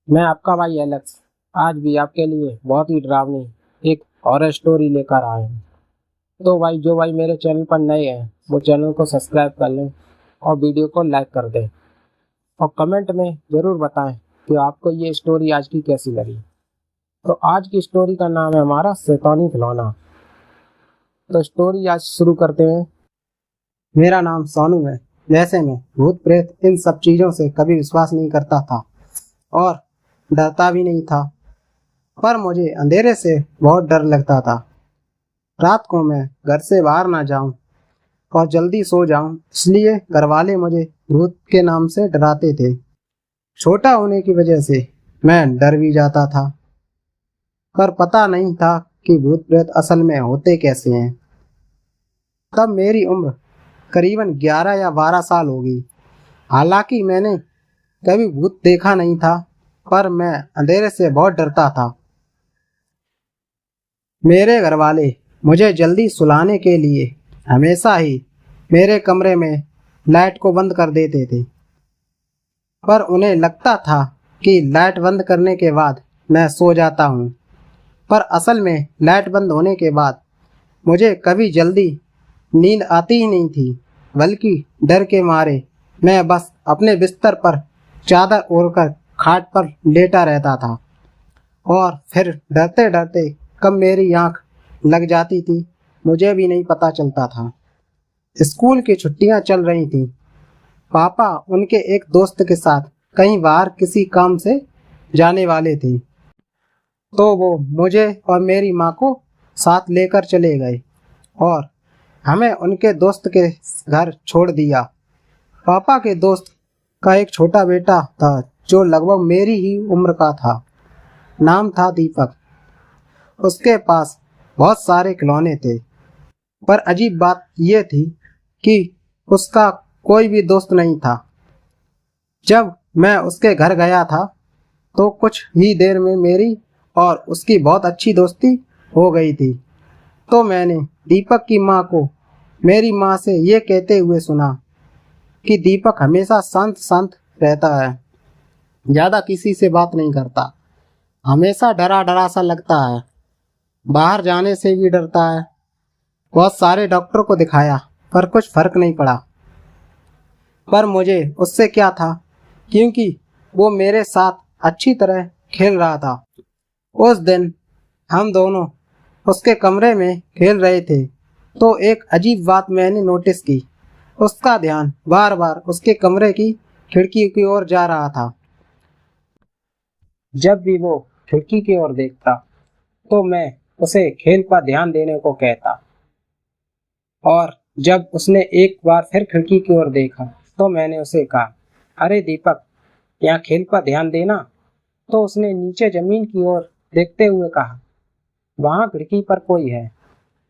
मैं आपका भाई एलेक्स आज भी आपके लिए बहुत ही डरावनी एक हॉरर स्टोरी लेकर आया हूँ। तो भाई जो भाई मेरे चैनल पर नए हैं वो चैनल को सब्सक्राइब कर लें और वीडियो को लाइक कर दें और कमेंट में ज़रूर बताएं कि आपको ये स्टोरी आज की कैसी लगी। तो आज की स्टोरी का नाम है हमारा शैतानी खिलौना। तो स्टोरी आज शुरू करते हैं। मेरा नाम सोनू है। वैसे मैं भूत प्रेत इन सब चीज़ों से कभी विश्वास नहीं करता था और डरता भी नहीं था, पर मुझे अंधेरे से बहुत डर लगता था। रात को मैं घर से बाहर ना जाऊं और जल्दी सो जाऊं, इसलिए घरवाले मुझे भूत के नाम से डराते थे। छोटा होने की वजह से मैं डर भी जाता था, पर पता नहीं था कि भूत प्रेत असल में होते कैसे हैं। तब मेरी उम्र करीबन 11 या 12 साल होगी। हालांकि मैंने कभी भूत देखा नहीं था, पर मैं अंधेरे से बहुत डरता था। मेरे घरवाले मुझे जल्दी सुलाने के लिए हमेशा ही मेरे कमरे में लाइट को बंद कर देते थे, पर उन्हें लगता था कि लाइट बंद करने के बाद मैं सो जाता हूँ। पर असल में लाइट बंद होने के बाद मुझे कभी जल्दी नींद आती ही नहीं थी, बल्कि डर के मारे मैं बस अपने बिस्तर पर चादर ओढ़कर खाट पर लेटा रहता था और फिर डरते डरते कब मेरी आंख लग जाती थी मुझे भी नहीं पता चलता था। स्कूल की छुट्टियां चल रही थीं। पापा उनके एक दोस्त के साथ कहीं बाहर किसी काम से जाने वाले थे, तो वो मुझे और मेरी माँ को साथ लेकर चले गए और हमें उनके दोस्त के घर छोड़ दिया। पापा के दोस्त का एक छोटा बेटा था जो लगभग मेरी ही उम्र का था। नाम था दीपक। उसके पास बहुत सारे खिलौने थे, पर अजीब बात यह थी कि उसका कोई भी दोस्त नहीं था। जब मैं उसके घर गया था तो कुछ ही देर में मेरी और उसकी बहुत अच्छी दोस्ती हो गई थी। तो मैंने दीपक की माँ को मेरी माँ से ये कहते हुए सुना कि दीपक हमेशा शांत शांत रहता है, ज़्यादा किसी से बात नहीं करता, हमेशा डरा डरा सा लगता है, बाहर जाने से भी डरता है। बहुत सारे डॉक्टर को दिखाया पर कुछ फर्क नहीं पड़ा। पर मुझे उससे क्या था, क्योंकि वो मेरे साथ अच्छी तरह खेल रहा था। उस दिन हम दोनों उसके कमरे में खेल रहे थे, तो एक अजीब बात मैंने नोटिस की। उसका ध्यान बार बार उसके कमरे की खिड़की की ओर जा रहा था। जब भी वो खिड़की की ओर देखता तो मैं उसे खेल पर ध्यान देने को कहता, और जब उसने एक बार फिर खिड़की की ओर देखा तो मैंने उसे कहा, अरे दीपक, यहाँ खेल पर ध्यान देना। तो उसने नीचे जमीन की ओर देखते हुए कहा, वहाँ खिड़की पर कोई है।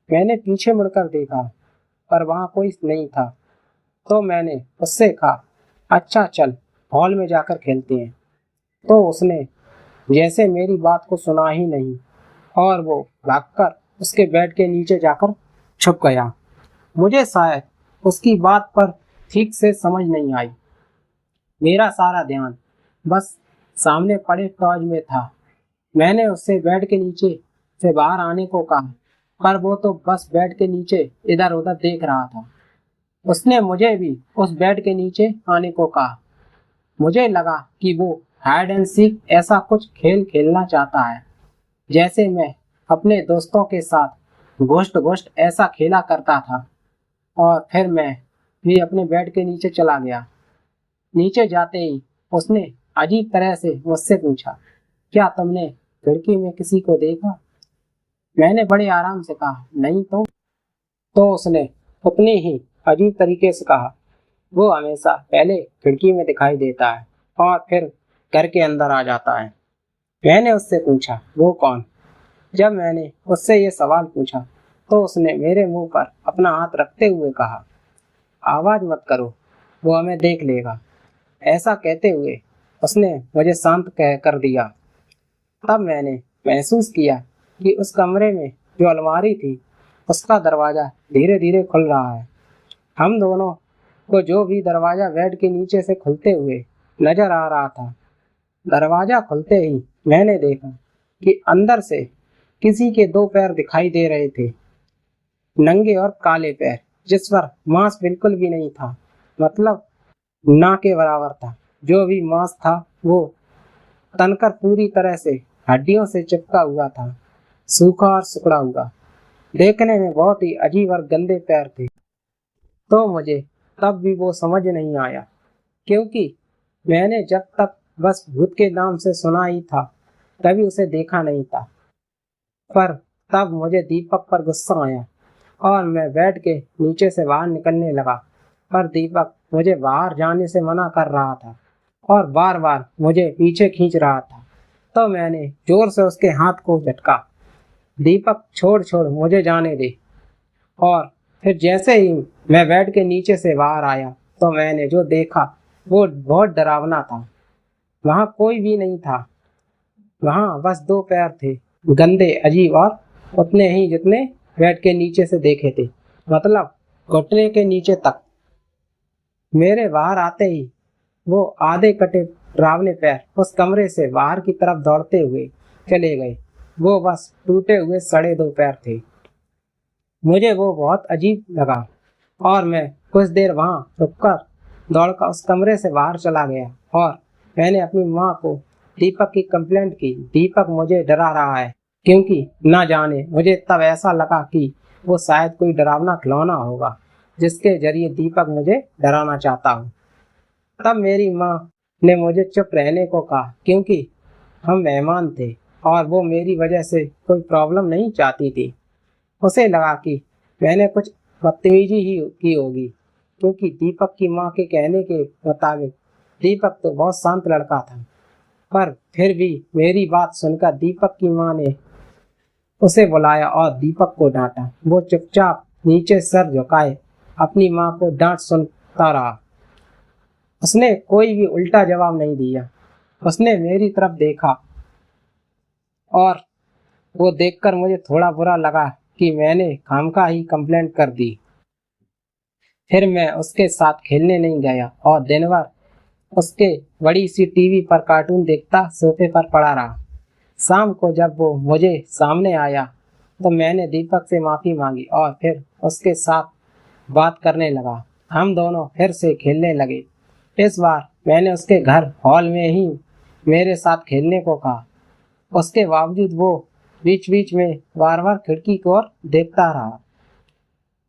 मैंने पीछे मुड़कर देखा, पर वहाँ कोई नहीं था। तो मैंने उससे कहा, अच्छा चल हॉल में जाकर खेलते हैं। तो उसने जैसे मेरी बात को सुना ही नहीं और वो भागकर उसके बेड के नीचे जाकर छुप गया। मुझे शायद उसकी बात पर ठीक से समझ नहीं आई। मेरा सारा ध्यान बस सामने पड़े टॉर्च में था। मैंने उससे बेड के नीचे से बाहर आने को कहा, पर वो तो बस बेड के नीचे इधर उधर देख रहा था। उसने मुझे भी उस बेड के नीचे आने को कहा। मुझे लगा कि वो हाइड एंड सीक ऐसा कुछ खेल खेलना चाहता है, जैसे मैं अपने दोस्तों के साथ घोस्ट घोस्ट ऐसा खेला करता था। और फिर मैं भी अपने बेड के नीचे चला गया। नीचे जाते ही उसने अजीब तरह से मुझसे पूछा, क्या तुमने खिड़की में किसी को देखा? मैंने बड़े आराम से कहा, नहीं तो उसने उतनी ही अजीब तरीके से कहा, वो हमेशा पहले खिड़की में दिखाई देता है और फिर घर के अंदर आ जाता है। मैंने उससे पूछा, वो कौन? जब मैंने उससे ये सवाल पूछा तो उसने मेरे मुंह पर अपना हाथ रखते हुए कहा, आवाज मत करो, वो हमें देख लेगा। ऐसा कहते हुए उसने मुझे शांत कह कर दिया। तब मैंने महसूस किया कि उस कमरे में जो अलमारी थी उसका दरवाजा धीरे धीरे खुल रहा है। हम दोनों को जो भी दरवाजा बेड के नीचे से खुलते हुए नजर आ रहा था, दरवाजा खुलते ही मैंने देखा कि अंदर से किसी के दो पैर दिखाई दे रहे थे, नंगे और काले पैर, जिस पर मांस बिल्कुल भी नहीं था, मतलब ना के बराबर था। जो भी मांस था वो तनकर पूरी तरह से हड्डियों से चिपका हुआ था, सूखा और सिकुड़ा हुआ। देखने में बहुत ही अजीब और गंदे पैर थे। तो मुझे तब भी वो समझ नहीं आया, क्योंकि मैंने जब तक बस भूत के नाम से सुना ही था, कभी उसे देखा नहीं था। पर तब मुझे दीपक पर गुस्सा आया और मैं बेड के नीचे से बाहर निकलने लगा, पर दीपक मुझे बाहर जाने से मना कर रहा था और बार बार मुझे पीछे खींच रहा था। तो मैंने जोर से उसके हाथ को झटका, दीपक छोड़ छोड़, मुझे जाने दे। और फिर जैसे ही मैं बेड के नीचे से बाहर आया तो मैंने जो देखा वो बहुत डरावना था। वहां कोई भी नहीं था, वहां बस दो पैर थे, गंदे, अजीब और उतने ही जितने बेड के नीचे से देखे थे, मतलब घुटने के नीचे तक। मेरे बाहर आते ही वो आधे कटे डरावने पैर उस कमरे से बाहर की तरफ दौड़ते हुए चले गए। वो बस टूटे हुए सड़े दो पैर थे। मुझे वो बहुत अजीब लगा और मैं कुछ देर वहां रुककर दौड़कर उस कमरे से बाहर चला गया और मैंने अपनी माँ को दीपक की कंप्लेंट की। दीपक मुझे डरा रहा है, क्योंकि ना जाने मुझे तब ऐसा लगा कि वो शायद कोई डरावना खिलौना होगा जिसके जरिए दीपक मुझे डराना चाहता हो। तब मेरी माँ ने मुझे चुप रहने को कहा, क्योंकि हम मेहमान थे और वो मेरी वजह से कोई प्रॉब्लम नहीं चाहती थी। उसे लगा कि मैंने कुछ बदतमीजी ही की होगी, क्योंकि दीपक की माँ के कहने के मुताबिक दीपक तो बहुत शांत लड़का था। पर फिर भी मेरी बात सुनकर दीपक की माँ ने उसे बुलाया और दीपक को डांटा। वो चुपचाप नीचे सर झुकाए अपनी माँ को डांट सुनता रहा। उसने कोई भी उल्टा जवाब नहीं दिया। उसने मेरी तरफ देखा और वो देखकर मुझे थोड़ा बुरा लगा कि मैंने खामखा ही कंप्लेंट कर दी। फिर मैं उसके साथ खेलने नहीं गया और दिन भर उसके बड़ी सी टीवी पर कार्टून देखता सोफे पर पड़ा रहा। शाम को जब वो मुझे सामने आया तो मैंने दीपक से माफ़ी मांगी और फिर उसके साथ बात करने लगा। हम दोनों फिर से खेलने लगे। इस बार मैंने उसके घर हॉल में ही मेरे साथ खेलने को कहा। उसके बावजूद वो बीच बीच में बार बार खिड़की की ओर देखता रहा।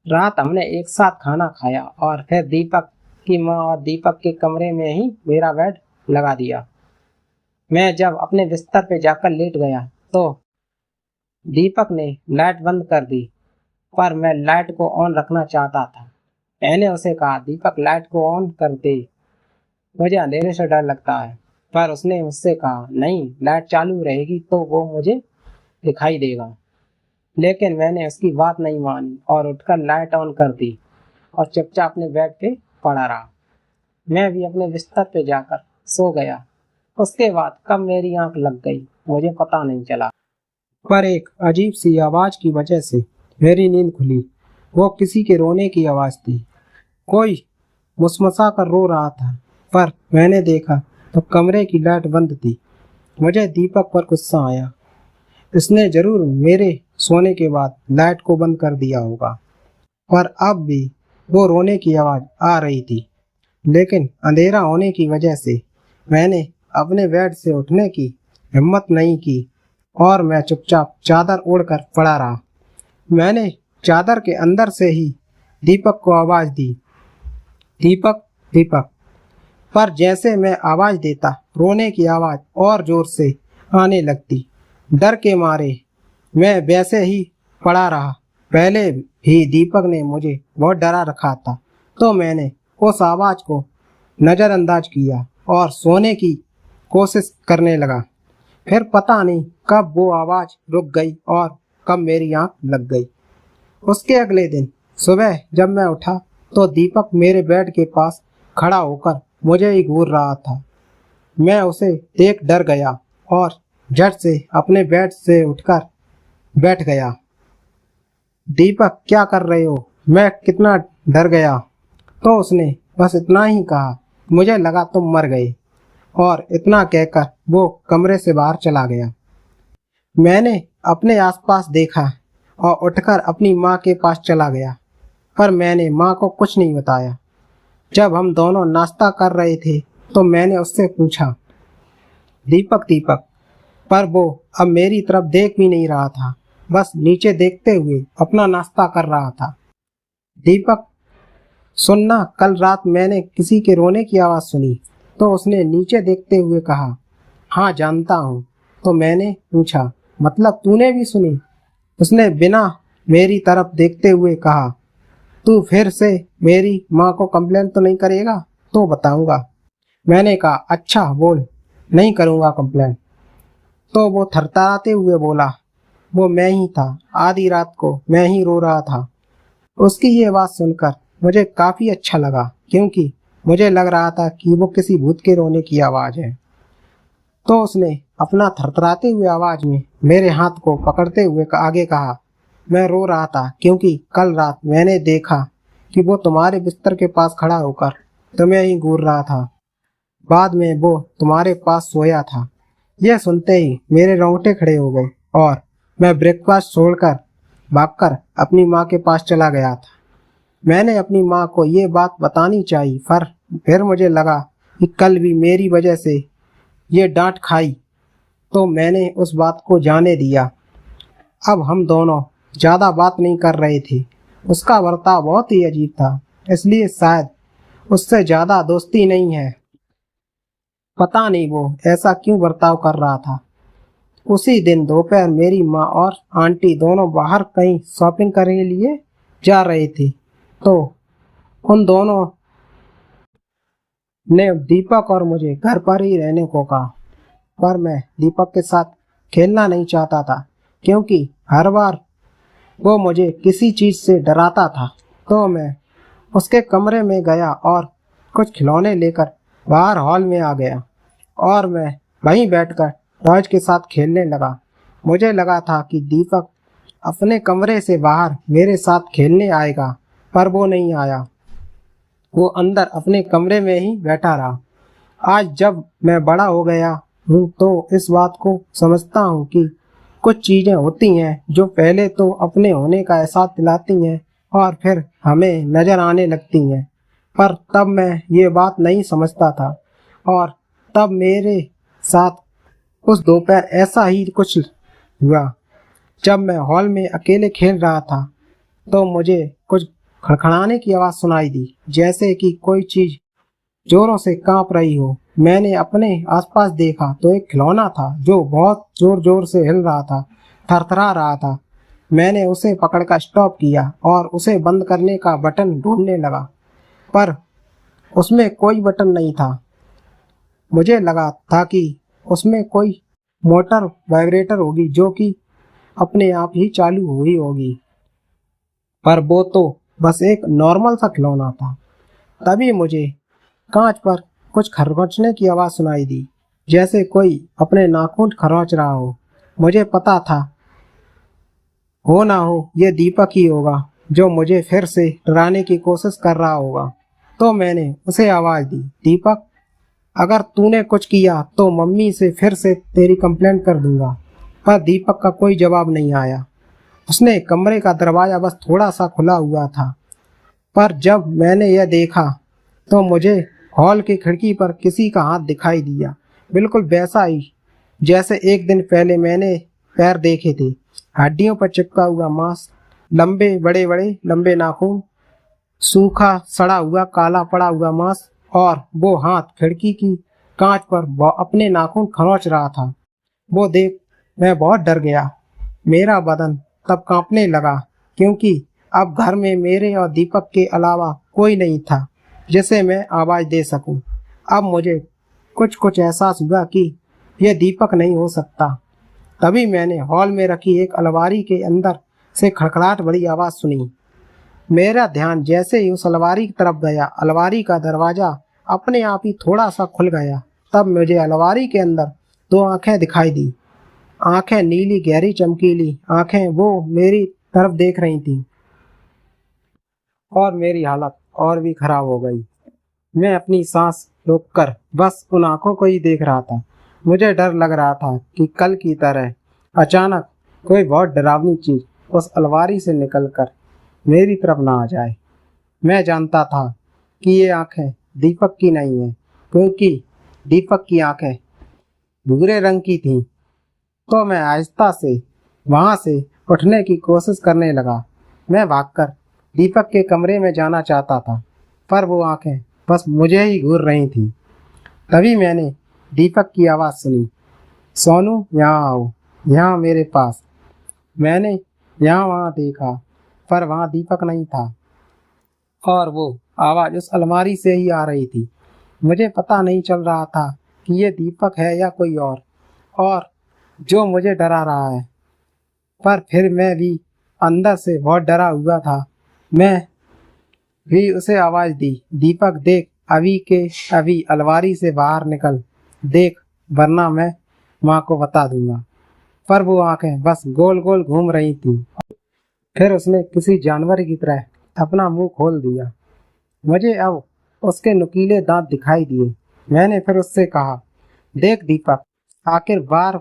रात हमने एक साथ खाना खाया और फिर दीपक की माँ और दीपक के कमरे में ही मेरा बेड लगा दिया। मैं जब अपने बिस्तर पे जाकर लेट गया तो दीपक ने लाइट बंद कर दी, पर मैं लाइट को ऑन रखना चाहता था। मैंने उसे कहा, दीपक लाइट को ऑन कर दे, मुझे अंधेरे से डर लगता है। पर उसने मुझसे कहा, नहीं, लाइट चालू रहेगी तो वो मुझे दिखाई देगा। लेकिन मैंने उसकी बात नहीं मानी और उठकर लाइट ऑन कर दी और चुपचाप अपने बेड पे पड़ा रहा। मैं भी अपने बिस्तर पे जाकर सो गया। उसके बाद कब मेरी आंख लग गई मुझे पता नहीं चला, पर एक अजीब सी आवाज की वजह से मेरी नींद खुली। वो किसी के रोने की आवाज थी। कोई मुसमुसा कर रो रहा था, पर मैंने देखा तो कमरे की लाइट बंद थी। मुझे दीपक पर गुस्सा आया। इसने जरूर मेरे सोने के बाद लाइट को बंद कर दिया होगा। पर अब भी वो रोने की आवाज आ रही थी, लेकिन अंधेरा होने की वजह से मैंने अपने बेड से उठने की हिम्मत नहीं की और मैं चुपचाप चादर ओढ़कर पड़ा रहा। मैंने चादर के अंदर से ही दीपक को आवाज दी, दीपक, दीपक। पर जैसे मैं आवाज देता, रोने की आवाज और जोर से आने लगती। डर के मारे मैं वैसे ही पड़ा रहा। पहले ही दीपक ने मुझे बहुत डरा रखा था, तो मैंने उस आवाज को नज़रअंदाज किया और सोने की कोशिश करने लगा। फिर पता नहीं कब वो आवाज रुक गई और कब मेरी आंख लग गई। उसके अगले दिन सुबह जब मैं उठा तो दीपक मेरे बेड के पास खड़ा होकर मुझे ही घूर रहा था। मैं उसे देख डर गया और झट से अपने बेड से उठकर बैठ गया। दीपक, क्या कर रहे हो? मैं कितना डर गया। तो उसने बस इतना ही कहा, मुझे लगा तुम मर गए, और इतना कहकर वो कमरे से बाहर चला गया। मैंने अपने आसपास देखा और उठकर अपनी माँ के पास चला गया, पर मैंने माँ को कुछ नहीं बताया। जब हम दोनों नाश्ता कर रहे थे तो मैंने उससे पूछा, दीपक दीपक, पर वो अब मेरी तरफ देख भी नहीं रहा था, बस नीचे देखते हुए अपना नाश्ता कर रहा था। दीपक, सुनना, कल रात मैंने किसी के रोने की आवाज़ सुनी। तो उसने नीचे देखते हुए कहा, हाँ जानता हूँ। तो मैंने पूछा, मतलब तूने भी सुनी? उसने बिना मेरी तरफ देखते हुए कहा, तू फिर से मेरी माँ को कंप्लेन तो नहीं करेगा? तो बताऊंगा। मैंने कहा, अच्छा बोल, नहीं करूँगा कंप्लेन। तो वो थरथराते हुए बोला, वो मैं ही था, आधी रात को मैं ही रो रहा था। उसकी ये बात सुनकर मुझे काफ़ी अच्छा लगा, क्योंकि मुझे लग रहा था कि वो किसी भूत के रोने की आवाज़ है। तो उसने अपना थरथराते हुए आवाज़ में मेरे हाथ को पकड़ते हुए आगे कहा, मैं रो रहा था क्योंकि कल रात मैंने देखा कि वो तुम्हारे बिस्तर के पास खड़ा होकर तुम्हें ही घूर रहा था। बाद में वो तुम्हारे पास सोया था। यह सुनते ही मेरे रोंगटे खड़े हो गए और मैं ब्रेकफास्ट छोड़कर भागकर अपनी माँ के पास चला गया था। मैंने अपनी माँ को ये बात बतानी चाहिए, पर फिर मुझे लगा कि कल भी मेरी वजह से ये डांट खाई, तो मैंने उस बात को जाने दिया। अब हम दोनों ज़्यादा बात नहीं कर रहे थे। उसका बर्ताव बहुत ही अजीब था, इसलिए शायद उससे ज़्यादा दोस्ती नहीं है। पता नहीं वो ऐसा क्यों बर्ताव कर रहा था। उसी दिन दोपहर मेरी माँ और आंटी दोनों बाहर कहीं शॉपिंग करने के लिए जा रहे थे, तो उन दोनों ने दीपक और मुझे घर पर ही रहने को कहा। पर मैं दीपक के साथ खेलना नहीं चाहता था, क्योंकि हर बार वो मुझे किसी चीज़ से डराता था। तो मैं उसके कमरे में गया और कुछ खिलौने लेकर बाहर हॉल में आ गया और मैं वहीं बैठकर टॉयज के साथ खेलने लगा। मुझे लगा था कि दीपक अपने कमरे से बाहर मेरे साथ खेलने आएगा, पर वो नहीं आया। वो अंदर अपने कमरे में ही बैठा रहा। आज जब मैं बड़ा हो गया हूँ तो इस बात को समझता हूँ कि कुछ चीज़ें होती हैं जो पहले तो अपने होने का एहसास दिलाती हैं और फिर हमें नज़र आने लगती हैं, पर तब मैं ये बात नहीं समझता था। और तब मेरे साथ उस दोपहर ऐसा ही कुछ हुआ। जब मैं हॉल में अकेले खेल रहा था तो मुझे कुछ खड़खड़ाने की आवाज़ सुनाई दी, जैसे कि कोई चीज़ जोरों से कांप रही हो। मैंने अपने आसपास देखा तो एक खिलौना था जो बहुत जोर जोर से हिल रहा था, थरथरा रहा था। मैंने उसे पकड़कर स्टॉप किया और उसे बंद करने का बटन ढूंढने लगा, पर उसमें कोई बटन नहीं था। मुझे लगा था कि उसमें कोई मोटर वाइब्रेटर होगी जो कि अपने आप ही चालू हुई होगी, पर वो तो बस एक नॉर्मल सा खिलौना था। तभी मुझे कांच पर कुछ खरगोशने की आवाज़ सुनाई दी, जैसे कोई अपने नाखून खरोंच रहा हो। मुझे पता था, हो ना हो ये दीपक ही होगा जो मुझे फिर से डराने की कोशिश कर रहा होगा। तो मैंने उसे आवाज़ दी, दीपक, अगर तूने कुछ किया तो मम्मी से फिर से तेरी कंप्लेंट कर दूंगा। पर दीपक का कोई जवाब नहीं आया। उसने कमरे का दरवाज़ा बस थोड़ा सा खुला हुआ था। पर जब मैंने यह देखा तो मुझे हॉल की खिड़की पर किसी का हाथ दिखाई दिया, बिल्कुल वैसा ही जैसे एक दिन पहले मैंने पैर देखे थे। हड्डियों पर चिपका हुआ मांस, लंबे बड़े बड़े लंबे नाखून, सूखा सड़ा हुआ काला पड़ा हुआ मांस, और वो हाथ खिड़की की कांच पर अपने नाखून खरोंच रहा था। वो देख मैं बहुत डर गया। मेरा बदन तब कांपने लगा, क्योंकि अब घर में मेरे और दीपक के अलावा कोई नहीं था जिसे मैं आवाज़ दे सकूं। अब मुझे कुछ कुछ एहसास हुआ कि यह दीपक नहीं हो सकता। तभी मैंने हॉल में रखी एक अलमारी के अंदर से खड़खड़ाहट भरी आवाज़ सुनी। मेरा ध्यान जैसे ही उस अलमारी की तरफ गया, अलमारी का दरवाज़ा अपने आप ही थोड़ा सा खुल गया। तब मुझे अलमारी के अंदर दो आंखें दिखाई दी। आंखें नीली गहरी चमकीली आंखें, वो मेरी तरफ देख रही थीं और मेरी हालत और भी खराब हो गई। मैं अपनी सांस रोककर बस उन आंखों को ही देख रहा था। मुझे डर लग रहा था कि कल की तरह अचानक कोई बहुत डरावनी चीज उस अलमारी से निकलकर मेरी तरफ ना आ जाए। मैं जानता था कि ये आंखें दीपक की नहीं हैं, क्योंकि दीपक की आंखें भूरे रंग की थीं। तो मैं आहिस्ता से वहां से उठने की कोशिश करने लगा। मैं भागकर दीपक के कमरे में जाना चाहता था, पर वो आंखें बस मुझे ही घूर रही थीं। तभी मैंने दीपक की आवाज़ सुनी, सोनू यहाँ आओ, यहाँ मेरे पास। मैंने यहाँ वहाँ देखा, पर वहाँ दीपक नहीं था और वो आवाज़ उस अलमारी से ही आ रही थी। मुझे पता नहीं चल रहा था कि ये दीपक है या कोई और जो मुझे डरा रहा है। पर फिर मैं भी अंदर से बहुत डरा हुआ था। मैं भी उसे आवाज़ दी, दीपक देख, अभी के अभी अलमारी से बाहर निकल देख, वरना मैं माँ को बता दूंगा। पर वो आंखें बस गोल गोल घूम रही थी। फिर उसने किसी जानवर की तरह अपना मुंह खोल दिया। मुझे अब उसके नुकीले दांत दिखाई दिए। मैंने फिर उससे कहा, देख दीपक, आखिर बार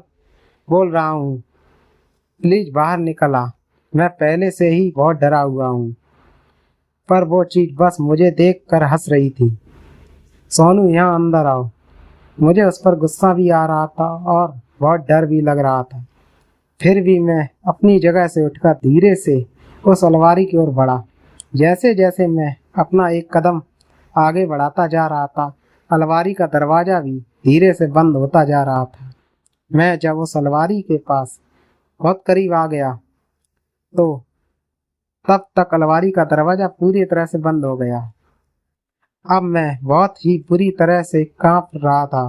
बोल रहा हूँ, प्लीज बाहर निकल आ। मैं पहले से ही बहुत डरा हुआ हूँ। पर वो चीज बस मुझे देख कर हंस रही थी। सोनू यहाँ अंदर आओ। मुझे उस पर गुस्सा भी आ रहा था और बहुत डर भी लग रहा था। फिर भी मैं अपनी जगह से उठकर धीरे से उस अलमारी की ओर बढ़ा। जैसे जैसे मैं अपना एक कदम आगे बढ़ाता जा रहा था, अलमारी का दरवाज़ा भी धीरे से बंद होता जा रहा था। मैं जब उस अलमारी के पास बहुत करीब आ गया तो तब तक अलमारी का दरवाज़ा पूरी तरह से बंद हो गया। अब मैं बहुत ही बुरी तरह से कांप रहा था।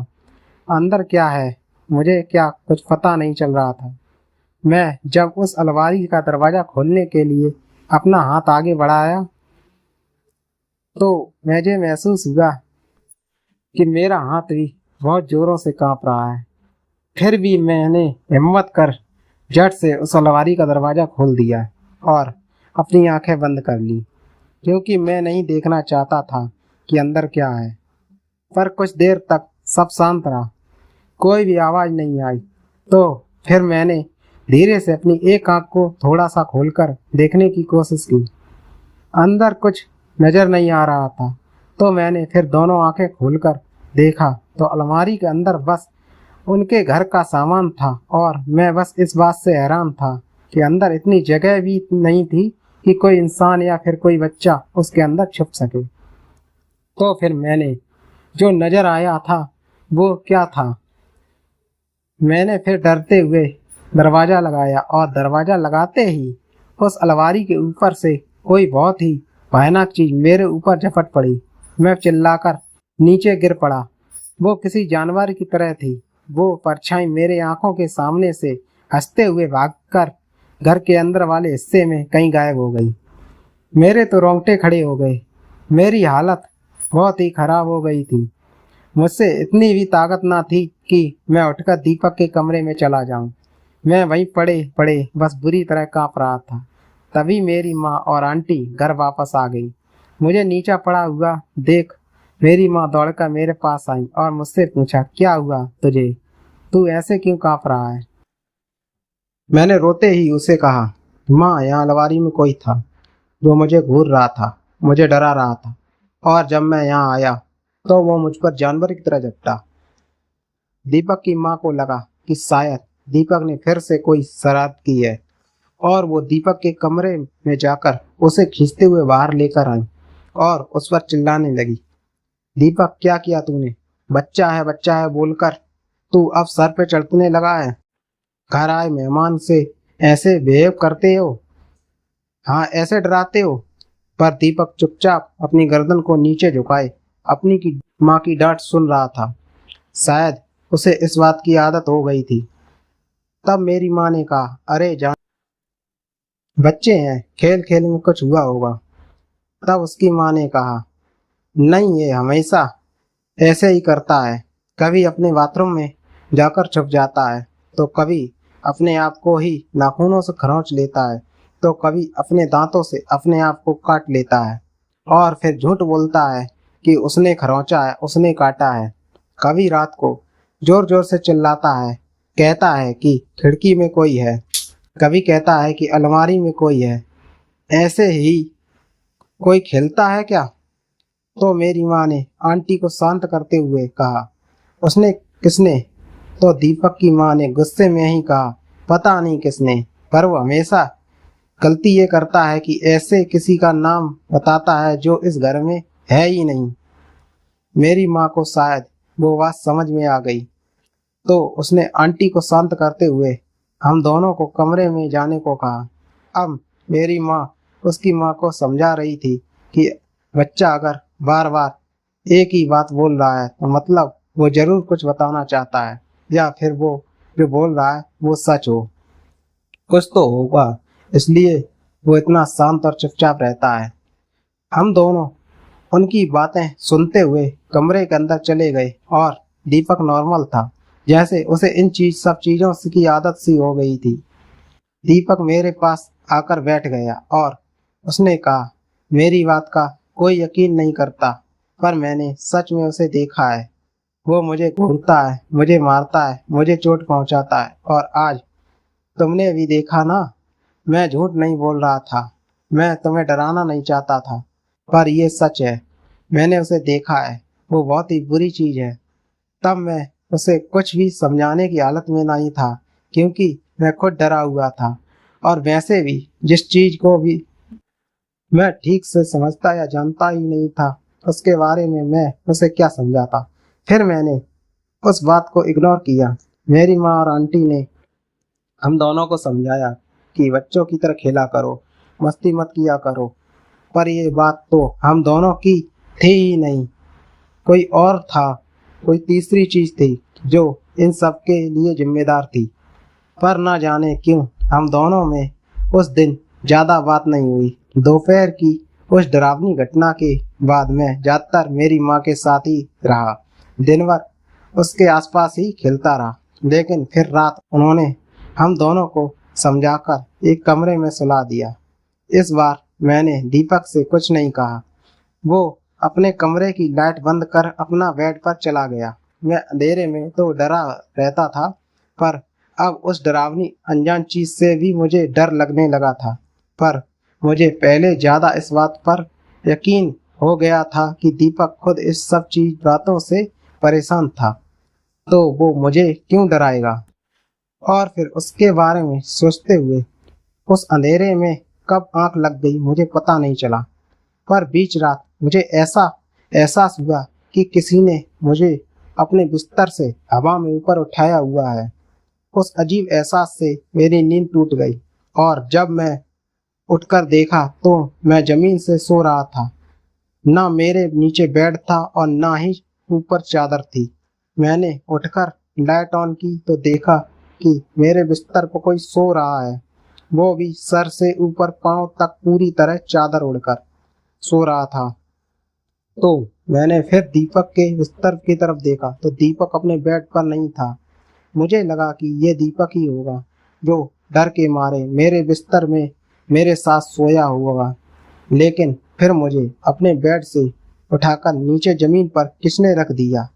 अंदर क्या है मुझे क्या कुछ पता नहीं चल रहा था। मैं जब उस अलमारी का दरवाज़ा खोलने के लिए अपना हाथ आगे बढ़ाया तो मुझे महसूस हुआ कि मेरा हाथ भी बहुत जोरों से कांप रहा है। फिर भी मैंने हिम्मत कर झट से उस अलमारी का दरवाज़ा खोल दिया और अपनी आंखें बंद कर ली, क्योंकि मैं नहीं देखना चाहता था कि अंदर क्या है। पर कुछ देर तक सब शांत रहा, कोई भी आवाज़ नहीं आई। तो फिर मैंने धीरे से अपनी एक आंख को थोड़ा सा खोलकर देखने की कोशिश की। अंदर कुछ नज़र नहीं आ रहा था। तो मैंने फिर दोनों आंखें खोलकर देखा तो अलमारी के अंदर बस उनके घर का सामान था और मैं बस इस बात से हैरान था कि अंदर इतनी जगह भी नहीं थी कि कोई इंसान या फिर कोई बच्चा उसके अंदर छुप सके। तो फिर मैंने जो नज़र आया था वो क्या था, मैंने फिर डरते हुए दरवाज़ा लगाया और दरवाज़ा लगाते ही उस अलमारी के ऊपर से कोई बहुत ही भयानक चीज़ मेरे ऊपर झपट पड़ी। मैं चिल्लाकर नीचे गिर पड़ा। वो किसी जानवर की तरह थी। वो परछाई मेरे आंखों के सामने से हंसते हुए भागकर घर के अंदर वाले हिस्से में कहीं गायब हो गई। मेरे तो रोंगटे खड़े हो गए। मेरी हालत बहुत ही खराब हो गई थी। मुझसे इतनी भी ताकत ना थी कि मैं उठकर दीपक के कमरे में चला जाऊं। मैं वहीं पड़े पड़े बस बुरी तरह कांप रहा था। तभी मेरी माँ और आंटी घर वापस आ गई। मुझे नीचा पड़ा हुआ देख मेरी माँ दौड़कर मेरे पास आई और मुझसे पूछा, क्या हुआ तुझे, तू ऐसे क्यों कांप रहा है। मैंने रोते ही उसे कहा, माँ, यहाँ अलमारी में कोई था जो मुझे घूर रहा था, मुझे डरा रहा था, और जब मैं यहाँ आया तो वो मुझ पर जानवर की तरह झपटा। दीपक की माँ को लगा कि शायद दीपक ने फिर से कोई शरारत की है और वो दीपक के कमरे में जाकर उसे खींचते हुए बाहर लेकर आई और उस पर चिल्लाने लगी, दीपक, क्या किया तूने, बच्चा है बोलकर तू अब सर पे चढ़ने लगा है। घर आए मेहमान से ऐसे बिहेव करते हो, हाँ ऐसे डराते हो। पर दीपक चुपचाप अपनी गर्दन को नीचे झुकाए अपनी की माँ की डांट सुन रहा था। शायद उसे इस बात की आदत हो गई थी। तब मेरी माँ ने कहा, अरे जान, बच्चे हैं, खेल खेल में कुछ हुआ होगा। तब उसकी माँ ने कहा, नहीं, ये हमेशा ऐसे ही करता है, कभी अपने बाथरूम में जाकर छुप जाता है, तो कभी अपने आप को ही नाखूनों से खरोंच लेता है, तो कभी अपने दांतों से अपने आप को काट लेता है और फिर झूठ बोलता है कि उसने खरोंचा है, उसने काटा है। कभी रात को जोर जोर से चिल्लाता है, कहता है कि खिड़की में कोई है, कभी कहता है कि अलमारी में कोई है। ऐसे ही कोई खेलता है क्या? तो मेरी माँ ने आंटी को शांत करते हुए कहा। उसने किसने? तो दीपक की माँ ने गुस्से में ही कहा, पता नहीं किसने, पर वो हमेशा गलती ये करता है कि ऐसे किसी का नाम बताता है जो इस घर में है ही नहीं। मेरी माँ को शायद वो बात समझ में आ गई, तो उसने आंटी को शांत करते हुए हम दोनों को कमरे में जाने को कहा। अब मेरी माँ उसकी माँ को समझा रही थी कि बच्चा अगर बार बार एक ही बात बोल रहा है तो मतलब वो जरूर कुछ बताना चाहता है, या फिर वो जो बोल रहा है वो सच हो, कुछ तो होगा, इसलिए वो इतना शांत और चुपचाप रहता है। हम दोनों उनकी बातें सुनते हुए कमरे के अंदर चले गए और दीपक नॉर्मल था, जैसे उसे इन सब चीजों की आदत सी हो गई थी। दीपक मेरे पास आकर बैठ गया और उसने कहा, मेरी बात का कोई यकीन नहीं करता, पर मैंने सच में उसे देखा है। वो मुझे घूरता है, मुझे मारता है, मुझे चोट पहुंचाता है, और आज तुमने भी देखा ना। मैं झूठ नहीं बोल रहा था, मैं तुम्हें डराना नहीं चाहता था, पर ये सच है, मैंने उसे देखा है। वो बहुत ही बुरी चीज है। तब मैं उसे कुछ भी समझाने की हालत में नहीं था, क्योंकि मैं खुद डरा हुआ था, और वैसे भी जिस चीज को भी मैं ठीक से समझता या जानता ही नहीं था, उसके बारे में मैं उसे क्या समझाता। फिर मैंने उस बात को इग्नोर किया। मेरी माँ और आंटी ने हम दोनों को समझाया कि बच्चों की तरह खेला करो, मस्ती मत किया करो, पर ये बात तो हम दोनों की थी ही नहीं, कोई और था, कोई तीसरी चीज थी जो इन सब के लिए जिम्मेदार थी। पर ना जाने क्यों हम दोनों में उस दिन ज्यादा बात नहीं हुई। दोपहर की उस डरावनी घटना के बाद मैं ज्यादातर मेरी माँ के साथ ही रहा, दिन भर उसके आसपास ही खेलता रहा। लेकिन फिर रात उन्होंने हम दोनों को समझाकर एक कमरे में सुला दिया। इस बार मैंने दीपक से कुछ नहीं कहा। वो अपने कमरे की लाइट बंद कर अपना बेड पर चला गया। मैं अंधेरे में तो डरा रहता था, पर अब उस डरावनी अनजान चीज से भी मुझे डर लगने लगा था। पर मुझे पहले ज्यादा इस बात पर यकीन हो गया था कि दीपक खुद इस सब चीज बातों से परेशान था, तो वो मुझे क्यों डराएगा। और फिर उसके बारे में सोचते हुए उस अंधेरे में कब आंख लग गई मुझे पता नहीं चला। पर बीच रात मुझे ऐसा एहसास हुआ कि किसी ने मुझे अपने बिस्तर से हवा में ऊपर उठाया हुआ है। उस अजीब एहसास से मेरी नींद टूट गई, और जब मैं उठकर देखा तो मैं जमीन से सो रहा था। ना मेरे नीचे बेड था और ना ही ऊपर चादर थी। मैंने उठकर लाइट ऑन की तो देखा कि मेरे बिस्तर पर कोई सो रहा है, वो भी सर से ऊपर पांव तक पूरी तरह चादर उड़कर सो रहा था। तो मैंने फिर दीपक के बिस्तर की तरफ देखा तो दीपक अपने बेड पर नहीं था। मुझे लगा कि ये दीपक ही होगा जो डर के मारे मेरे बिस्तर में मेरे साथ सोया होगा। लेकिन फिर मुझे अपने बेड से उठाकर नीचे जमीन पर किसने रख दिया,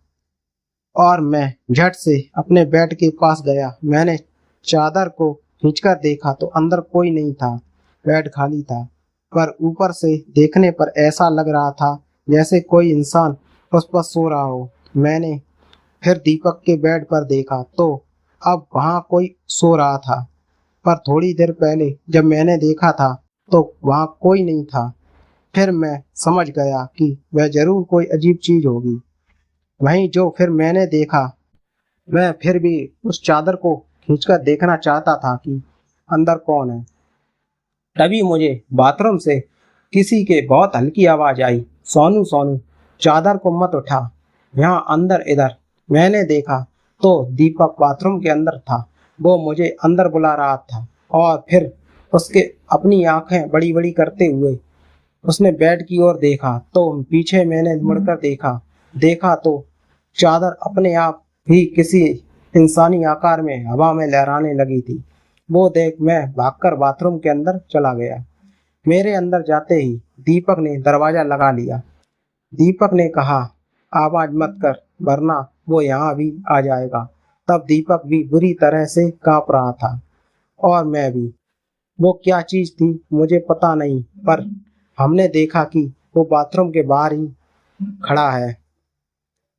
और मैं झट से अपने बेड के पास गया। मैंने चादर को खींचकर देखा तो अंदर कोई नहीं था, बेड खाली था। पर ऊपर से देखने पर ऐसा लग रहा था जैसे कोई इंसान उस पर सो रहा हो। मैंने फिर दीपक के बेड पर देखा तो अब वहां कोई सो रहा था, पर थोड़ी देर पहले जब मैंने देखा था तो वहां कोई नहीं था। फिर मैं समझ गया कि वह जरूर कोई अजीब चीज होगी। वहीं जो फिर मैंने देखा, मैं फिर भी उस चादर को खींचकर देखना चाहता था कि अंदर कौन है। तभी मुझे बाथरूम से किसी के बहुत हल्की आवाज आई, सोनू सोनू चादर को मत उठा, यहाँ अंदर इधर। मैंने देखा तो दीपक बाथरूम के अंदर था। वो मुझे अंदर बुला रहा था, और फिर उसके अपनी आंखें बड़ी बड़ी करते हुए उसने बेड की ओर देखा तो पीछे मैंने मुड़कर देखा। देखा तो चादर अपने आप ही किसी इंसानी आकार में हवा में लहराने लगी थी। वो देख मैं भागकर बाथरूम के अंदर चला गया। मेरे अंदर जाते ही दीपक ने दरवाजा लगा लिया। दीपक ने कहा, आवाज मत कर, वरना वो यहाँ भी आ जाएगा। तब दीपक भी बुरी तरह से कांप रहा था और मैं भी। वो क्या चीज थी मुझे पता नहीं, पर हमने देखा कि वो बाथरूम के बाहर ही खड़ा है।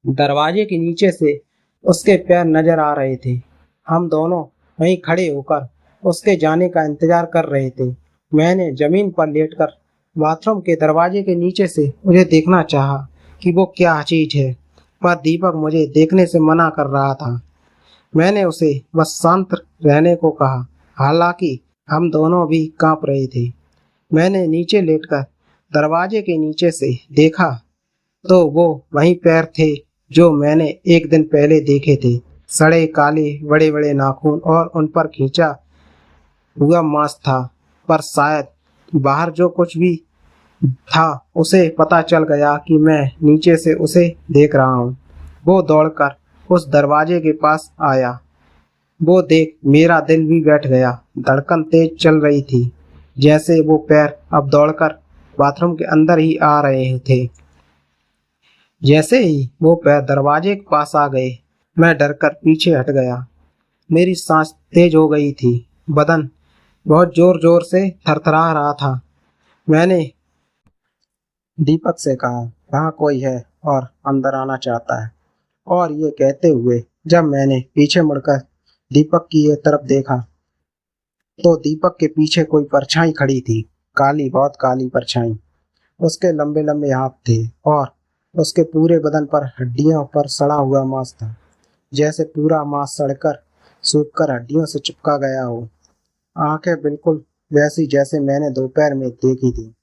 दरवाजे के नीचे से उसके पैर नजर आ रहे थे। हम दोनों वहीं खड़े होकर उसके जाने का इंतजार कर रहे थे। मैंने जमीन पर लेटकर बाथरूम के दरवाजे के नीचे से मुझे देखना चाहा कि वो क्या चीज है, पर दीपक मुझे देखने से मना कर रहा था। मैंने उसे बस शांत रहने को कहा, हालांकि हम दोनों भी कांप रहे थे। मैंने नीचे लेटकर दरवाजे के नीचे से देखा तो वो वही पैर थे जो मैंने एक दिन पहले देखे थे। सड़े काले बड़े बड़े नाखून और उन पर खींचा हुआ मांस था। पर शायद बाहर जो कुछ भी था उसे पता चल गया कि मैं नीचे से उसे देख रहा हूँ। वो दौड़कर उस दरवाजे के पास आया। वो देख मेरा दिल भी बैठ गया। धड़कन तेज चल रही थी, जैसे वो पैर अब दौड़कर बाथरूम के अंदर ही आ रहे थे। जैसे ही वो पैर दरवाजे के पास आ गए, मैं डरकर पीछे हट गया। मेरी सांस तेज हो गई थी, बदन बहुत जोर जोर से थरथरा रहा था। मैंने दीपक से कहा, वहाँ कोई है और अंदर आना चाहता है। और ये कहते हुए जब मैंने पीछे मुड़कर दीपक की तरफ देखा तो दीपक के पीछे कोई परछाई खड़ी थी। काली, बहुत काली परछाई। उसके लंबे लंबे हाथ थे और उसके पूरे बदन पर हड्डियों पर सड़ा हुआ मांस था, जैसे पूरा मांस सड़कर सूखकर हड्डियों से चिपका गया हो। आंखें बिल्कुल वैसी जैसे मैंने दोपहर में देखी थी,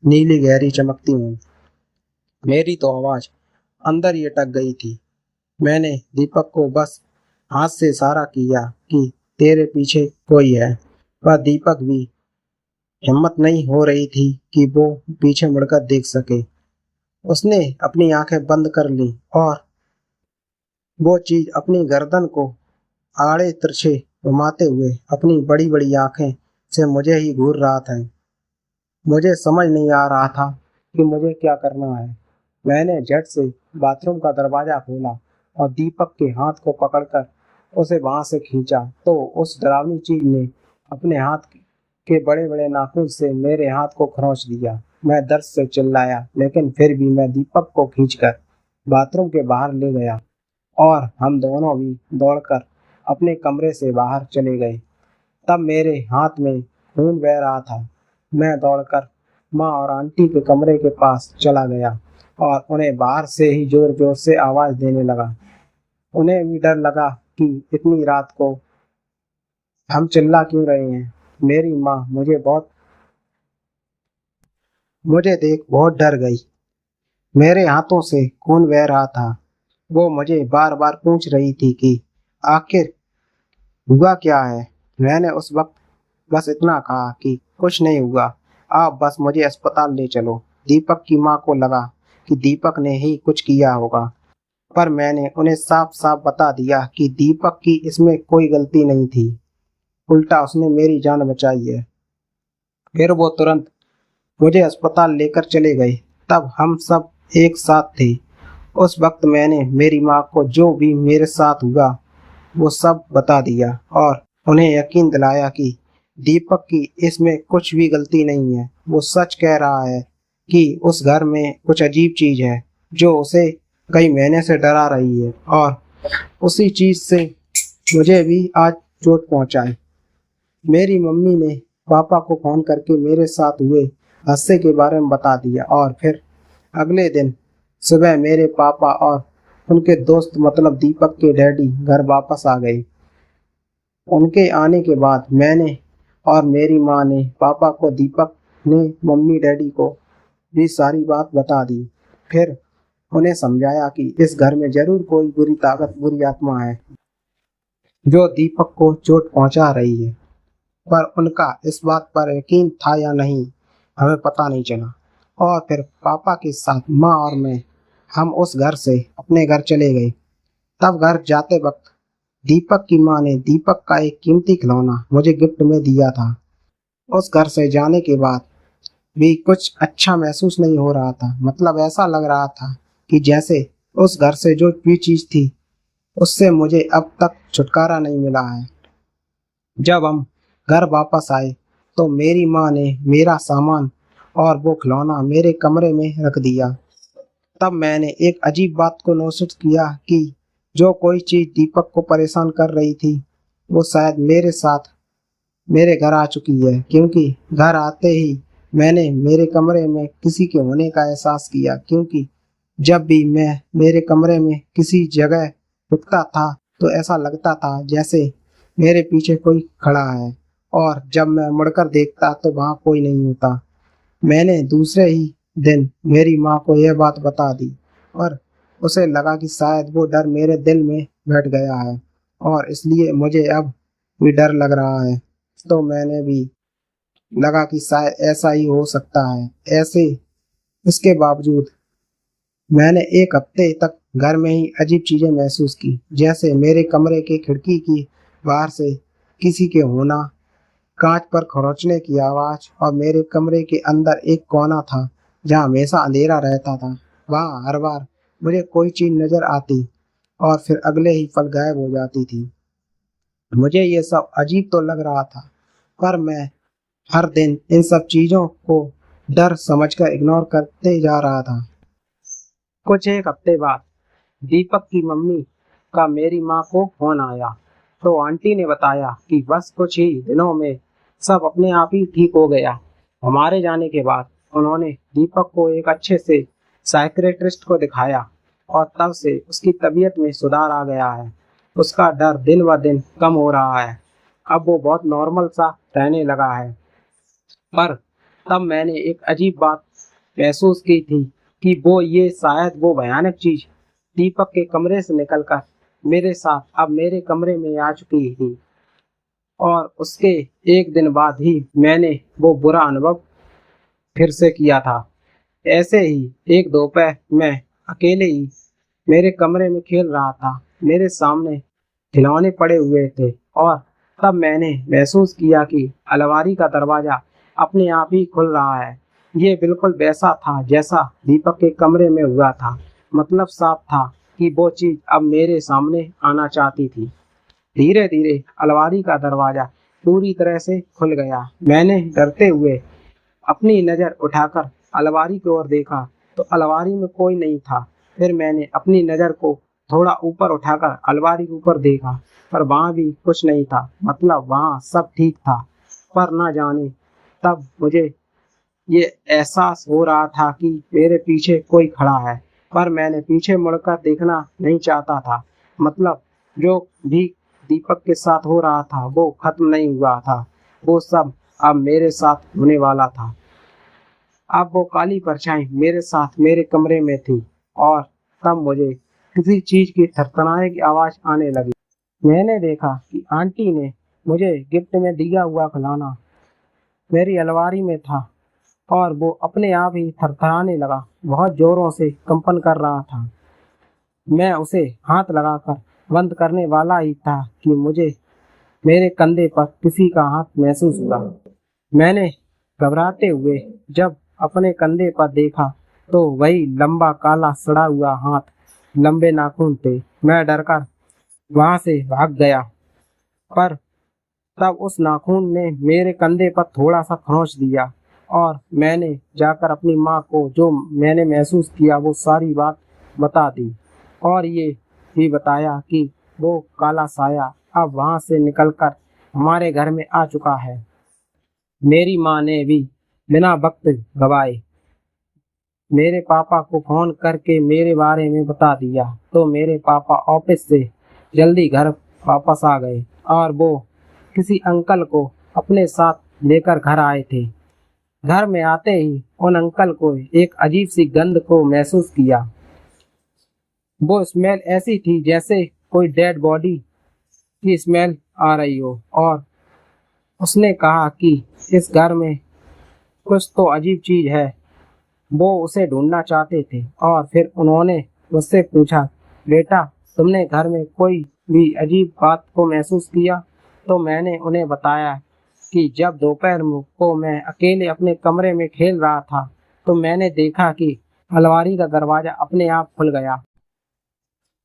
नीली गहरी चमकती हुई। मेरी तो आवाज अंदर ही अटक गई थी। मैंने दीपक को बस हाथ से इशारा किया कि तेरे पीछे कोई है, पर दीपक भी हिम्मत नहीं हो रही थी कि वो पीछे मुड़कर देख सके। उसने अपनी आंखें बंद कर ली और वो चीज अपनी गर्दन को आड़े तिरछे घुमाते हुए अपनी बड़ी बड़ी आंखें से मुझे ही घूर रहा था। मुझे समझ नहीं आ रहा था कि मुझे क्या करना है। मैंने झट से बाथरूम का दरवाजा खोला और दीपक के हाथ को पकड़कर उसे वहां से खींचा तो उस डरावनी चीज ने अपने हाथ के बड़े बड़े नाखून से मेरे हाथ को खरोंच दिया। मैं दर्द से चिल्लाया, लेकिन फिर भी मैं दीपक को खींचकर बाथरूम के बाहर ले गया और हम दोनों भी दौड़कर अपने कमरे से बाहर चले गए। तब मेरे हाथ में खून बह रहा था। मैं दौड़कर माँ और आंटी के कमरे के पास चला गया और उन्हें बाहर से ही जोर जोर से आवाज देने लगा। उन्हें भी डर लगा कि इतनी रात को हम चिल्ला क्यों रहे हैं। मेरी माँ मुझे देख बहुत डर गई। मेरे हाथों से खून बह रहा था। वो मुझे बार बार पूछ रही थी कि आखिर हुआ क्या है। मैंने उस वक्त बस इतना कहा कि कुछ नहीं हुआ, आप बस मुझे अस्पताल ले चलो। दीपक की माँ को लगा कि दीपक ने ही कुछ किया होगा, पर मैंने उन्हें साफ साफ बता दिया कि दीपक की इसमें कोई गलती नहीं थी, उल्टा उसने मेरी जान बचाई है। फिर वो तुरंत मुझे अस्पताल लेकर चले गए। तब हम सब एक साथ थे। उस वक्त मैंने मेरी माँ को जो भी मेरे साथ हुआ वो सब बता दिया और उन्हें यकीन दिलाया कि दीपक की इसमें कुछ भी गलती नहीं है। वो सच कह रहा है कि उस घर में कुछ अजीब चीज है जो उसे कई महीने से डरा रही है और उसी चीज से मुझे भी आज चोट पहुंचाई। मेरी मम्मी ने पापा को फोन करके मेरे साथ हुए हादसे के बारे में बता दिया और फिर अगले दिन सुबह मेरे पापा और उनके दोस्त मतलब दीपक के डैडी घर वापस आ गए। उनके आने के बाद मैंने और मेरी माँ ने पापा को, दीपक ने मम्मी डैडी को भी सारी बात बता दी। फिर उन्हें समझाया कि इस घर में जरूर कोई बुरी ताकत, बुरी आत्मा है जो दीपक को चोट पहुंचा रही है। पर उनका इस बात पर यकीन था या नहीं हमें पता नहीं चला। और फिर पापा के साथ माँ और मैं हम उस घर से अपने घर चले गए। तब घर जाते वक्त दीपक की माँ ने दीपक का एक कीमती खिलौना मुझे गिफ्ट में दिया था। उस घर से जाने के बाद भी कुछ अच्छा महसूस नहीं हो रहा था। मतलब ऐसा लग रहा था कि जैसे उस घर से जो भी चीज थी उससे मुझे अब तक छुटकारा नहीं मिला है। जब हम घर वापस आए तो मेरी माँ ने मेरा सामान और वो खिलौना मेरे कमरे में रख दिया। तब मैंने एक अजीब बात को नोटिस किया कि जो कोई चीज दीपक को परेशान कर रही थी वो शायद मेरे साथ मेरे घर आ चुकी है, क्योंकि घर आते ही मैंने मेरे कमरे में किसी के होने का एहसास किया। क्योंकि जब भी मैं मेरे कमरे में किसी जगह रुकता था तो ऐसा लगता था जैसे मेरे पीछे कोई खड़ा है, और जब मैं मुड़कर देखता तो वहां कोई नहीं होता। मैंने दूसरे ही दिन मेरी माँ को यह बात बता दी और उसे लगा कि शायद वो डर मेरे दिल में बैठ गया है और इसलिए मुझे अब भी डर लग रहा है। तो मैंने भी लगा कि शायद ऐसा ही हो सकता है। ऐसे इसके बावजूद मैंने एक हफ्ते तक घर में ही अजीब चीजें महसूस की, जैसे मेरे कमरे के खिड़की की बाहर से किसी के होना, कांच पर खरोंचने की आवाज, और मेरे कमरे के अंदर एक कोना था जहाँ हमेशा अंधेरा रहता था। वहाँ हर बार मुझे कोई चीज नजर आती और फिर अगले ही पल गायब हो जाती थी। मुझे ये सब अजीब तो लग रहा था, पर मैं हर दिन इन सब चीजों को डर समझकर इग्नोर करते जा रहा था। कुछ एक हफ्ते बाद दीपक की मम्मी का मेरी माँ को फोन आया तो आंटी ने बताया कि बस कुछ ही दिनों में सब अपने आप ही ठीक हो गया। हमारे जाने के बाद उन्होंने दीपक को एक अच्छे से साइकियाट्रिस्ट को दिखाया और तब से उसकी तबीयत में सुधार आ गया है। उसका डर दिन ब दिन कम हो रहा है। अब वो बहुत नॉर्मल सा रहने लगा है। पर तब मैंने एक अजीब बात महसूस की थी कि वो ये शायद वो भयानक चीज दीपक के कमरे से निकलकर मेरे साथ अब मेरे कमरे में आ चुकी थी। और उसके एक दिन बाद ही मैंने वो बुरा अनुभव फिर से किया था। ऐसे ही एक दोपहर मैं अकेले ही मेरे कमरे में खेल रहा था। मेरे सामने खिलौने पड़े हुए थे और तब मैंने महसूस किया कि अलमारी का दरवाजा अपने आप ही खुल रहा है। ये बिल्कुल वैसा था जैसा दीपक के कमरे में हुआ था। मतलब साफ था कि वो चीज अब मेरे सामने आना चाहती थी। धीरे धीरे अलमारी का दरवाजा पूरी तरह से खुल गया। मैंने डरते हुए अपनी नज़र उठाकर अलमारी की ओर देखा तो अलमारी में कोई नहीं था। फिर मैंने अपनी नज़र को थोड़ा ऊपर उठाकर अलमारी के ऊपर देखा, पर वहाँ भी कुछ नहीं था। मतलब वहाँ सब ठीक था, पर ना जाने तब मुझे ये एहसास हो रहा था कि मेरे पीछे कोई खड़ा है, पर मैंने पीछे मुड़कर देखना नहीं चाहता था। मतलब जो भी दीपक के साथ हो रहा था वो खत्म नहीं हुआ था, वो सब अब मेरे साथ होने वाला था। अब वो काली परछाई मेरे साथ मेरे कमरे में थी और तब मुझे किसी चीज की थरथराने की आवाज आने लगी। मैंने देखा कि आंटी ने मुझे गिफ्ट में दिया हुआ खिलौना मेरी अलमारी में था और वो अपने आप ही थरथराने लगा, बहुत जोरों से कंपन कर रहा था। मैं उसे हाथ लगाकर बंद करने वाला ही था कि मुझे मेरे कंधे पर किसी का हाथ महसूस हुआ। मैंने घबराते हुए जब अपने कंधे पर देखा तो वही लंबा काला सड़ा हुआ हाथ, लंबे नाखून थे। मैं डरकर वहां से भाग गया, पर तब उस नाखून ने मेरे कंधे पर थोड़ा सा खरोंच दिया और मैंने जाकर अपनी माँ को जो मैंने महसूस किया वो सारी बात बता दी और ये भी बताया कि वो काला साया अब वहां से निकलकर हमारे घर में आ चुका है। मेरी माँ ने भी बिना वक्त गवाए मेरे पापा को फोन करके मेरे बारे में बता दिया। तो मेरे पापा ऑफिस से जल्दी घर वापस आ गए और वो किसी अंकल को अपने साथ लेकर घर आए थे। घर में आते ही उन अंकल को एक अजीब सी गंध को महसूस किया। वो स्मेल ऐसी थी जैसे कोई डेड बॉडी की स्मेल आ रही हो, और उसने कहा कि इस घर में कुछ तो अजीब चीज है। वो उसे ढूंढना चाहते थे और फिर उन्होंने मुझसे पूछा, बेटा तुमने घर में कोई भी अजीब बात को महसूस किया? तो मैंने उन्हें बताया कि जब दोपहर को मैं अकेले अपने कमरे में खेल रहा था तो मैंने देखा कि अलमारी का दरवाजा अपने आप खुल गया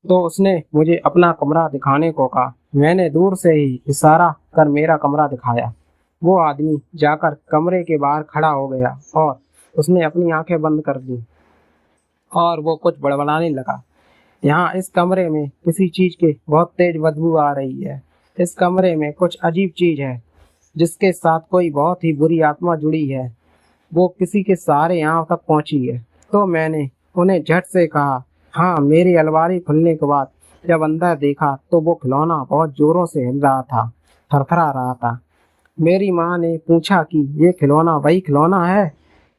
तो उसने मुझे अपना कमरा दिखाने को कहा। मैंने दूर से ही इशारा कर मेरा कमरा दिखाया। वो आदमी जाकर कमरे के बाहर खड़ा हो गया और उसने अपनी आंखें बंद कर दी और वो कुछ बड़बड़ाने लगा। यहाँ इस कमरे में किसी चीज की बहुत तेज बदबू आ रही है। इस कमरे में कुछ अजीब चीज है जिसके साथ कोई बहुत ही बुरी आत्मा जुड़ी है। वो किसी के सहारे यहाँ तक पहुंची है। तो मैंने उन्हें झट से कहा, हाँ। मेरी अलमारी खुलने के बाद जब अंदर देखा तो वो खिलौना बहुत जोरों से हिल रहा था, थरथरा रहा था। मेरी माँ ने पूछा कि ये खिलौना वही खिलौना है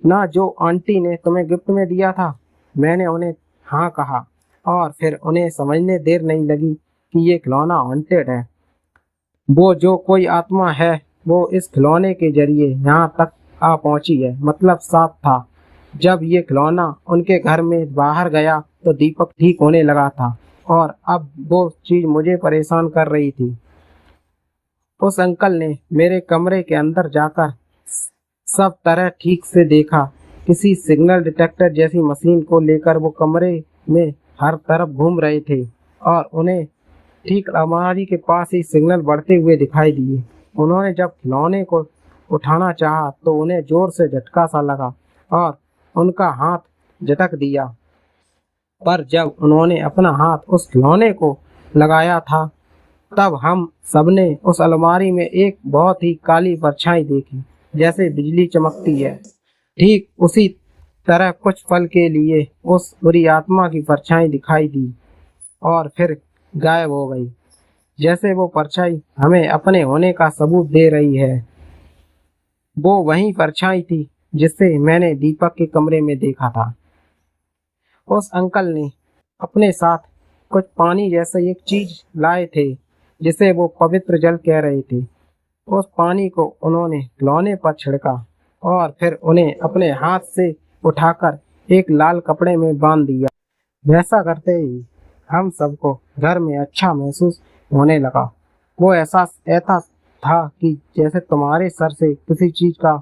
ना जो आंटी ने तुम्हें गिफ्ट में दिया था। मैंने उन्हें हाँ कहा और फिर उन्हें समझने देर नहीं लगी कि ये खिलौना हॉन्टेड है। वो जो कोई आत्मा है वो इस खिलौने के जरिए यहाँ तक आ पहुंची है। मतलब साफ था, जब ये खिलौना उनके घर में बाहर गया तो दीपक ठीक होने लगा था और अब वो चीज मुझे परेशान कर रही थी। उस अंकल ने मेरे कमरे के अंदर जाकर सब तरह ठीक से देखा। किसी सिग्नल डिटेक्टर जैसी मशीन को लेकर वो कमरे में हर तरफ घूम रहे थे और उन्हें ठीक अलमारी के पास ही सिग्नल बढ़ते हुए दिखाई दिए। उन्होंने जब खिलौने को उठाना चाहा तो उन्हें जोर से झटका सा लगा और उनका हाथ झटक दिया। पर जब उन्होंने अपना हाथ उस खिलौने को लगाया था तब हम सबने उस अलमारी में एक बहुत ही काली परछाई देखी, जैसे बिजली चमकती है। ठीक उसी तरह कुछ पल के लिए उस बुरी आत्मा की परछाई दिखाई दी और फिर गायब हो गई, जैसे वो परछाई हमें अपने होने का सबूत दे रही है। वो वही परछाई थी जिसे मैंने दीपक के कमरे में देखा था। उस अंकल ने अपने साथ कुछ पानी जैसा एक चीज लाए थे जिसे वो पवित्र जल कह रहे थे। उस पानी को उन्होंने खिलौने पर छिड़का और फिर उन्हें अपने हाथ से उठाकर एक लाल कपड़े में बांध दिया। वैसा करते ही हम सबको घर में अच्छा महसूस होने लगा। वो एहसास ऐसा था कि जैसे तुम्हारे सर से किसी चीज का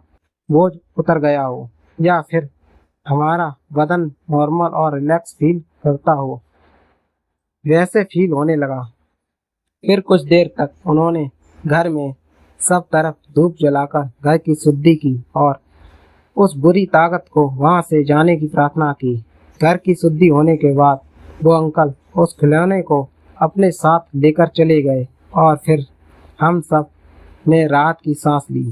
बोझ उतर गया हो या फिर हमारा बदन नॉर्मल और रिलैक्स फील करता हो, वैसे फील होने लगा। फिर कुछ देर तक उन्होंने घर में सब तरफ धूप जलाकर घर की शुद्धि की और उस बुरी ताकत को वहां से जाने की प्रार्थना की। घर की शुद्धि होने के बाद वो अंकल उस खिलौने को अपने साथ लेकर चले गए और फिर हम सब ने राहत की सांस ली।